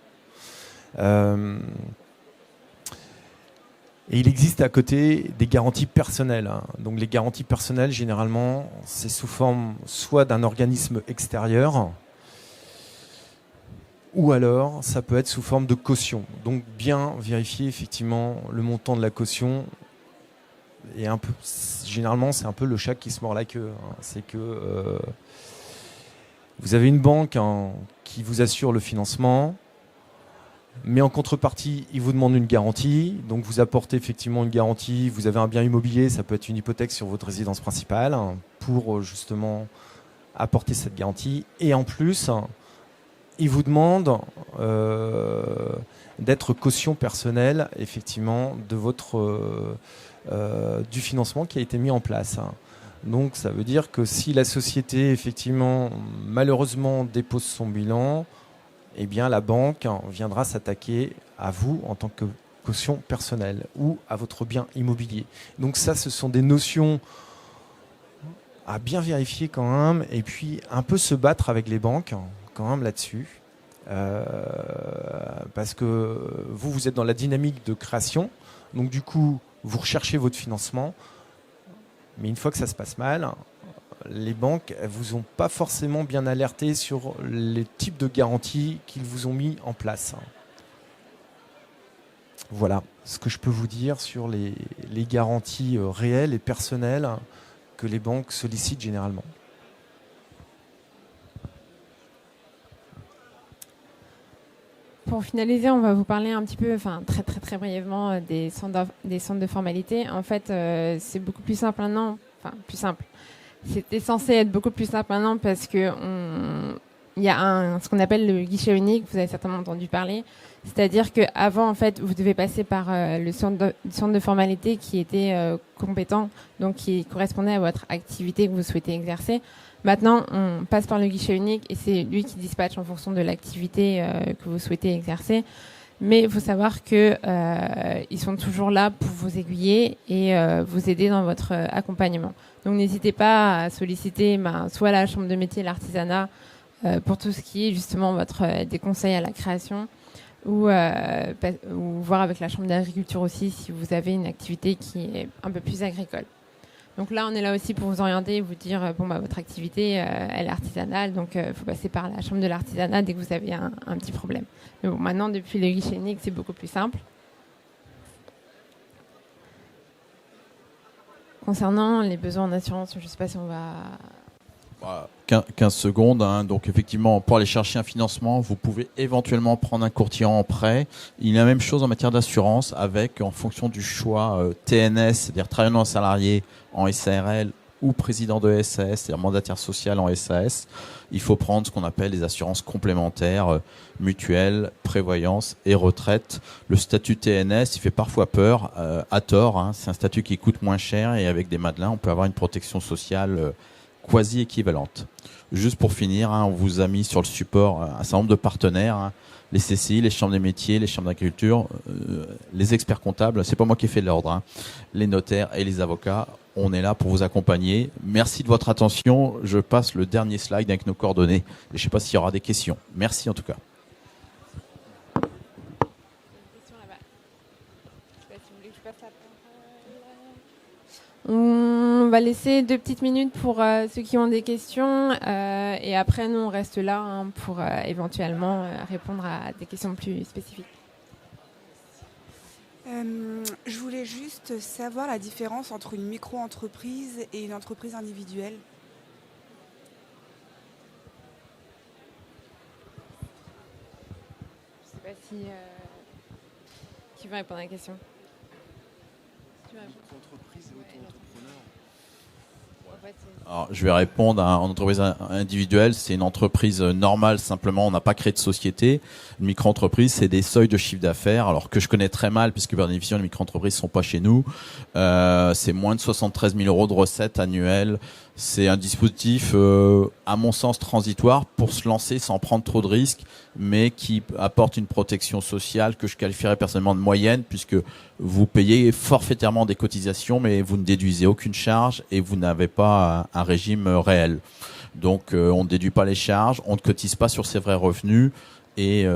Et il existe à côté des garanties personnelles. Donc les garanties personnelles, généralement, c'est sous forme soit d'un organisme extérieur, ou alors ça peut être sous forme de caution. Donc bien vérifier effectivement le montant de la caution. Et généralement, c'est un peu le chat qui se mord la queue. C'est que vous avez une banque qui vous assure le financement. Mais en contrepartie, il vous demande une garantie. Donc vous apportez effectivement une garantie. Vous avez un bien immobilier, ça peut être une hypothèque sur votre résidence principale pour justement apporter cette garantie. Et en plus, il vous demande d'être caution personnelle effectivement de du financement qui a été mis en place. Donc ça veut dire que si la société effectivement malheureusement dépose son bilan, eh bien, la banque viendra s'attaquer à vous en tant que caution personnelle ou à votre bien immobilier. Donc ça, ce sont des notions à bien vérifier quand même et puis un peu se battre avec les banques quand même là-dessus. Parce que vous êtes dans la dynamique de création. Donc du coup, vous recherchez votre financement. Mais une fois que ça se passe mal, les banques ne vous ont pas forcément bien alerté sur les types de garanties qu'ils vous ont mis en place. Voilà ce que je peux vous dire sur les garanties réelles et personnelles que les banques sollicitent généralement. Pour finaliser, on va vous parler un petit peu, très très très brièvement, des centres de formalité. En fait, c'est beaucoup plus simple maintenant, plus simple. C'était censé être beaucoup plus simple maintenant parce que il y a ce qu'on appelle le guichet unique. Vous avez certainement entendu parler. C'est-à-dire qu'avant, en fait, vous devez passer par le centre de formalité qui était compétent, donc qui correspondait à votre activité que vous souhaitez exercer. Maintenant, on passe par le guichet unique et c'est lui qui dispatche en fonction de l'activité que vous souhaitez exercer. Mais il faut savoir que ils sont toujours là pour vous aiguiller et vous aider dans votre accompagnement. Donc n'hésitez pas à solliciter soit la chambre de métier et l'artisanat pour tout ce qui est justement des conseils à la création ou voir avec la chambre d'agriculture aussi si vous avez une activité qui est un peu plus agricole. Donc là, on est là aussi pour vous orienter et vous dire, votre activité, elle est artisanale, donc il faut passer par la chambre de l'artisanat dès que vous avez un petit problème. Mais bon, maintenant, depuis le guichet unique, c'est beaucoup plus simple. Concernant les besoins en assurance, je ne sais pas si on va... Voilà, 15 secondes. Hein. Donc effectivement, pour aller chercher un financement, vous pouvez éventuellement prendre un courtier en prêt. Il y a la même chose en matière d'assurance avec, en fonction du choix TNS, c'est-à-dire travaillant en salarié en SARL ou président de SAS, c'est-à-dire mandataire social en SAS, il faut prendre ce qu'on appelle les assurances complémentaires, mutuelles, prévoyance et retraite. Le statut TNS, il fait parfois peur, à tort. Hein. C'est un statut qui coûte moins cher et avec des Madelins, on peut avoir une protection sociale quasi équivalente. Juste pour finir, hein, on vous a mis sur le support un certain nombre de partenaires, hein, les CCI, les chambres des métiers, les chambres d'agriculture, les experts comptables, c'est pas moi qui ai fait l'ordre, hein, les notaires et les avocats. On est là pour vous accompagner. Merci de votre attention. Je passe le dernier slide avec nos coordonnées. Et je ne sais pas s'il y aura des questions. Merci en tout cas. On va laisser 2 petites minutes pour ceux qui ont des questions et après nous on reste là hein, pour éventuellement répondre à des questions plus spécifiques. Je voulais juste savoir la différence entre une micro-entreprise et une entreprise individuelle. Je ne sais pas si... Qui va répondre à la question? Micro-entreprise et auto-entrepreneur. Alors, je vais répondre en entreprise individuelle. C'est une entreprise normale, simplement, on n'a pas créé de société. Une micro-entreprise, c'est des seuils de chiffre d'affaires, alors que je connais très mal, puisque par définition, les micro-entreprises ne sont pas chez nous. C'est moins de 73 000 euros de recettes annuelles. C'est un dispositif, à mon sens, transitoire pour se lancer sans prendre trop de risques, mais qui apporte une protection sociale que je qualifierais personnellement de moyenne, puisque vous payez forfaitairement des cotisations, mais vous ne déduisez aucune charge et vous n'avez pas un régime réel. Donc, on ne déduit pas les charges, on ne cotise pas sur ses vrais revenus et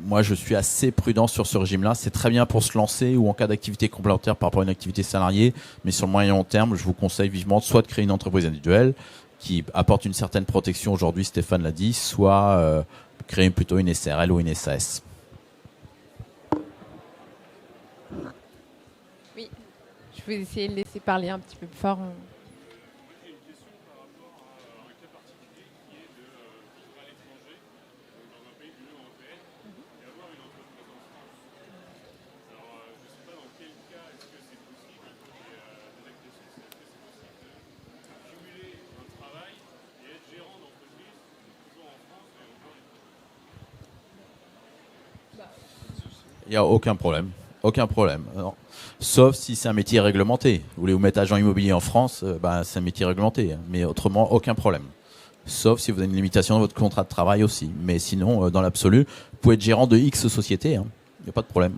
moi, je suis assez prudent sur ce régime-là. C'est très bien pour se lancer ou en cas d'activité complémentaire par rapport à une activité salariée. Mais sur le moyen long terme, je vous conseille vivement soit de créer une entreprise individuelle qui apporte une certaine protection aujourd'hui, Stéphane l'a dit, soit créer plutôt une SARL ou une SAS. Oui, je vais essayer de laisser parler un petit peu plus fort. Il n'y a aucun problème. Aucun problème. Non. Sauf si c'est un métier réglementé. Vous voulez vous mettre agent immobilier en France, c'est un métier réglementé. Mais autrement, aucun problème. Sauf si vous avez une limitation dans votre contrat de travail aussi. Mais sinon, dans l'absolu, vous pouvez être gérant de X société. Il n'y a pas de problème.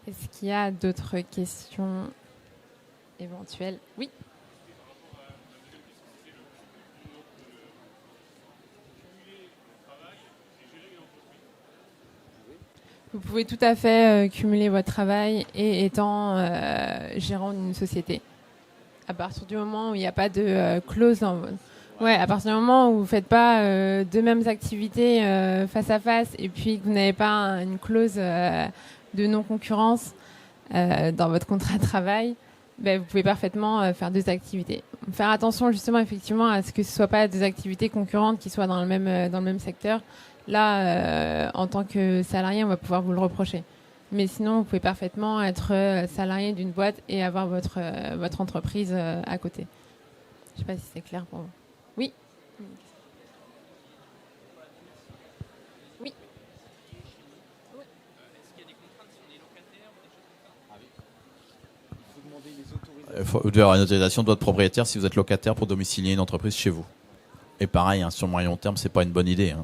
Est-ce qu'il y a d'autres questions éventuelles? Oui. Vous pouvez tout à fait cumuler votre travail et étant gérant d'une société. À partir du moment où il n'y a pas de clause ouais, à partir du moment où vous ne faites pas deux mêmes activités face à face et puis que vous n'avez pas une clause de non-concurrence dans votre contrat de travail, vous pouvez parfaitement faire deux activités. Faire attention justement effectivement à ce que ce ne soit pas deux activités concurrentes qui soient dans le même secteur. Là, en tant que salarié, on va pouvoir vous le reprocher. Mais sinon, vous pouvez parfaitement être salarié d'une boîte et avoir votre entreprise à côté. Je ne sais pas si c'est clair pour vous. Oui. Oui. Est-ce qu'il y a des contraintes sur les locataires ou des choses comme ça? Il faut demander les autorisations. Vous devez avoir une autorisation de votre propriétaire si vous êtes locataire pour domicilier une entreprise chez vous. Et pareil, sur le moyen long terme, c'est pas une bonne idée.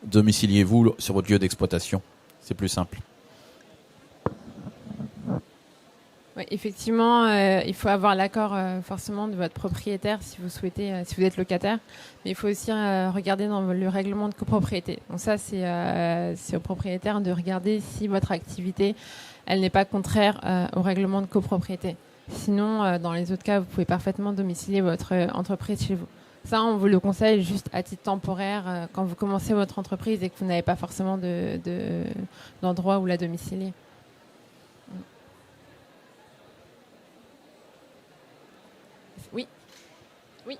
Domiciliez-vous sur votre lieu d'exploitation. C'est plus simple. Oui. Ouais, effectivement, il faut avoir l'accord forcément de votre propriétaire si vous souhaitez, si vous êtes locataire. Mais il faut aussi regarder dans le règlement de copropriété. Donc ça, c'est au propriétaire de regarder si votre activité, elle n'est pas contraire au règlement de copropriété. Sinon, dans les autres cas, vous pouvez parfaitement domicilier votre entreprise chez vous. Ça, on vous le conseille juste à titre temporaire quand vous commencez votre entreprise et que vous n'avez pas forcément d'endroit où la domicilier. Oui. Oui.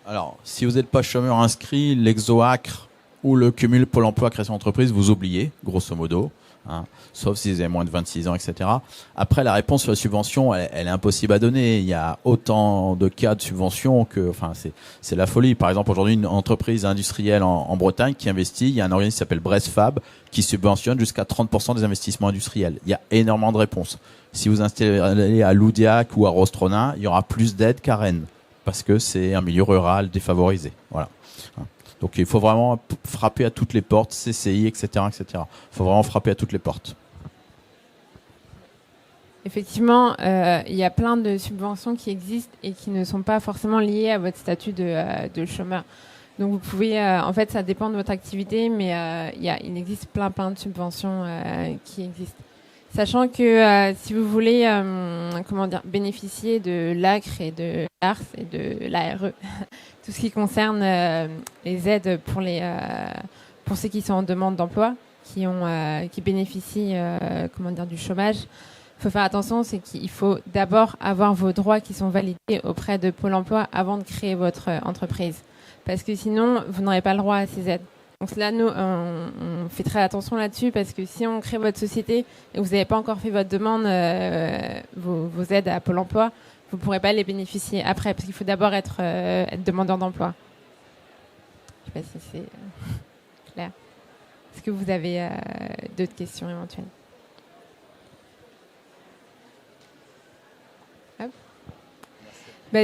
Alors, si vous n'êtes pas chômeur inscrit, l'exoacre ou le cumul Pôle emploi création d'entreprise, vous oubliez, grosso modo. Hein, sauf si vous avez moins de 26 ans, etc. Après, la réponse sur la subvention, elle est impossible à donner. Il y a autant de cas de subvention que, enfin, c'est la folie. Par exemple, aujourd'hui, une entreprise industrielle en Bretagne qui investit, il y a un organisme qui s'appelle Brestfab qui subventionne jusqu'à 30% des investissements industriels. Il y a énormément de réponses. Si vous installez à Loudiac ou à Rostronin, il y aura plus d'aides qu'à Rennes parce que c'est un milieu rural défavorisé. Voilà. Donc il faut vraiment frapper à toutes les portes, CCI, etc., etc. Il faut vraiment frapper à toutes les portes. Effectivement, il y a plein de subventions qui existent et qui ne sont pas forcément liées à votre statut de chômeur. Donc vous pouvez, en fait, ça dépend de votre activité, mais il existe plein de subventions qui existent. Sachant que si vous voulez, bénéficier de l'ACRE et de l'ARS et de l'ARE, tout ce qui concerne les aides pour ceux qui sont en demande d'emploi, qui bénéficient du chômage, il faut faire attention, c'est qu'il faut d'abord avoir vos droits qui sont validés auprès de Pôle emploi avant de créer votre entreprise. Parce que sinon, vous n'aurez pas le droit à ces aides. Donc là, nous, on fait très attention là-dessus parce que si on crée votre société et que vous n'avez pas encore fait votre demande, vos aides à Pôle emploi, vous ne pourrez pas les bénéficier après parce qu'il faut d'abord être demandeur d'emploi. Je ne sais pas si c'est clair. Est-ce que vous avez d'autres questions éventuelles ?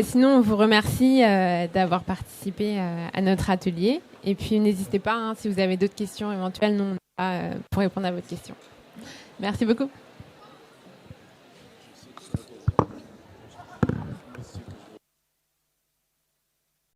Sinon, on vous remercie d'avoir participé à notre atelier. Et puis, n'hésitez pas, si vous avez d'autres questions éventuelles, nous, on est là pour répondre à votre question. Merci beaucoup.